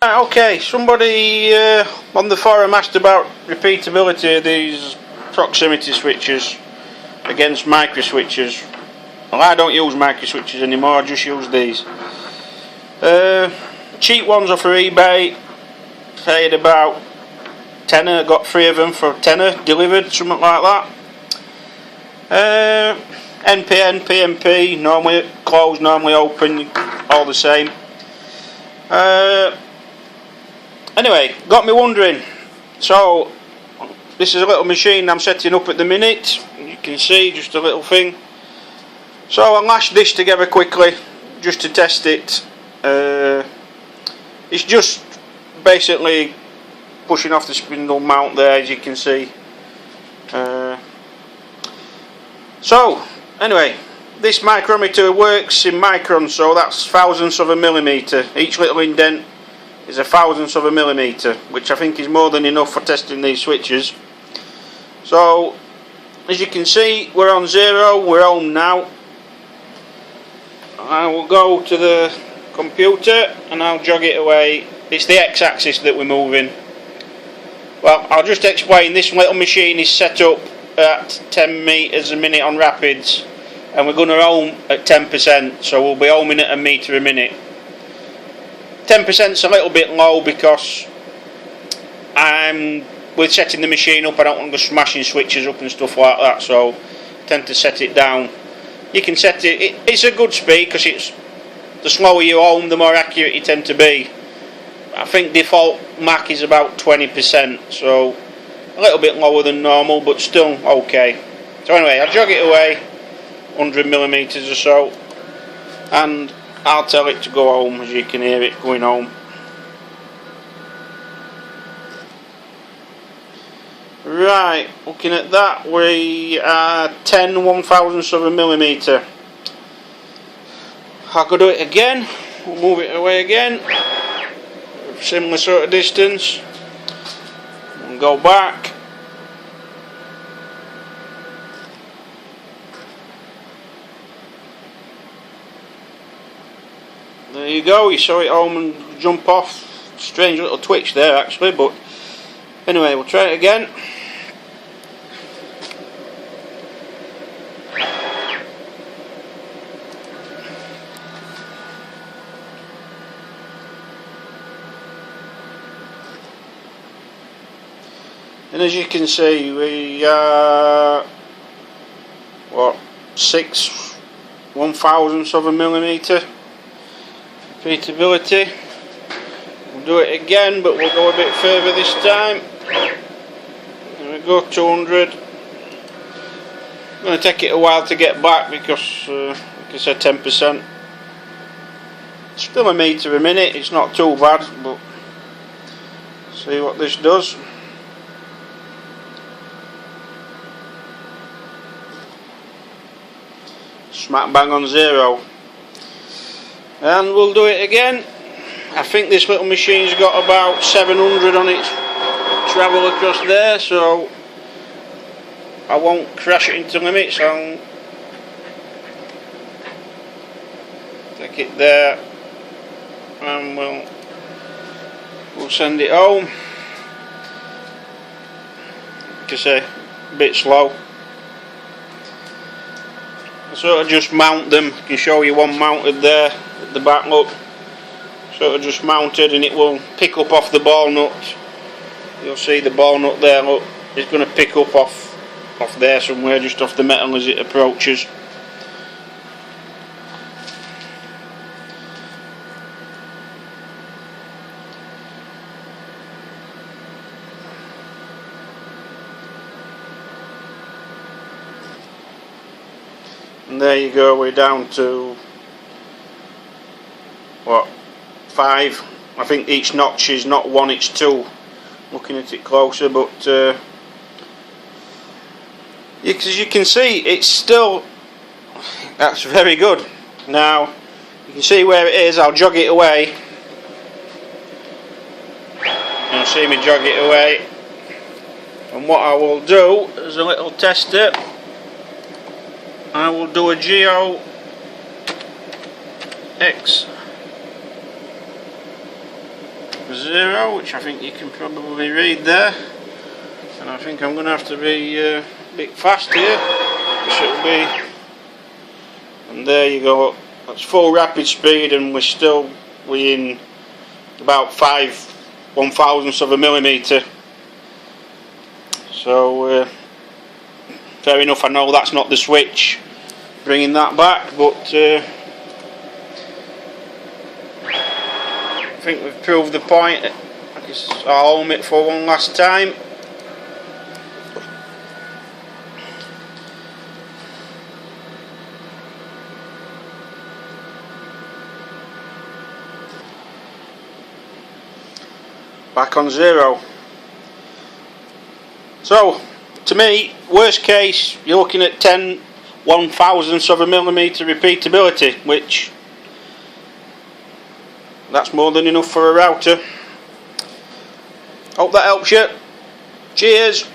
Okay, somebody on the forum asked about repeatability of these proximity switches against micro switches. Well, I don't use micro switches anymore, I just use these. Cheap ones off of eBay, paid about tenner, got 3 of them for tenner delivered, something like that. NPN, PMP, normally closed, normally open, all the same. Anyway, got me wondering. So, this is a little machine I'm setting up at the minute. You can see, just a little thing. So I'll lash this together quickly, just to test it. It's just basically pushing off the spindle mount there, as you can see. So, anyway, this micrometer works in microns, so that's thousandths of a millimetre. Each little indent is a thousandth of a millimetre, which I think is more than enough for testing these switches. So, as you can see, we're on 0, we're home now. I will go to the computer and I'll jog it away. It's the x-axis that we're moving. Well, I'll just explain. This little machine is set up at 10 metres a minute on rapids, and we're going to ohm at 10%, so we'll be ohming at a metre a minute. 10% is a little bit low because we're setting the machine up. I don't want to go smashing switches up and stuff like that, so I tend to set it down. You can set it's a good speed because it's the slower you ohm, the more accurate you tend to be. I think default Mac is about 20%, so a little bit lower than normal, but still okay. So anyway, I'll jog it away 100mm or so, and I'll tell it to go home, as you can hear it going home. Right, looking at that, we are 10 1,000ths of a millimetre. I could do it again, we'll move it away again, similar sort of distance, and go back. There you go, you saw it home and jump off. Strange little twitch there actually, but anyway, we'll try it again. And as you can see, we are 6 1,000ths of a millimetre repeatability. We'll do it again, but we'll go a bit further this time. There we go, 200. It's going to take it a while to get back because, like I said, 10%. Still a metre a minute, it's not too bad, but see what this does. Smack bang on 0. And we'll do it again. I think this little machine's got about 700 on its travel across there, so I won't crash it into limits. I'll take it there and we'll send it home. Like I say, a bit slow. I sort of just mount them. I can show you one mounted there at the back, look. Sort of just mounted, and it will pick up off the ball nut. You'll see the ball nut there, look. It's going to pick up off there somewhere, just off the metal as it approaches. And there you go, we're down to 5. I think each notch is not 1, it's 2. Looking at it closer, but as you can see, it's still, that's very good. Now you can see where it is. I'll jog it away. You'll see me jog it away, and what I will do as a little tester, I will do a Geo X 0, which I think you can probably read there, and I think I'm going to have to be a bit fast here, because it'll be, and there you go, that's full rapid speed, and we're still within about 5/1000ths of a millimetre. So fair enough, I know that's not the switch bringing that back, but I think we've proved the point. I guess I'll home it for one last time. Back on 0. So, to me, worst case, you're looking at 10/1000ths of a millimetre repeatability, which that's more than enough for a router. Hope that helps you. Cheers.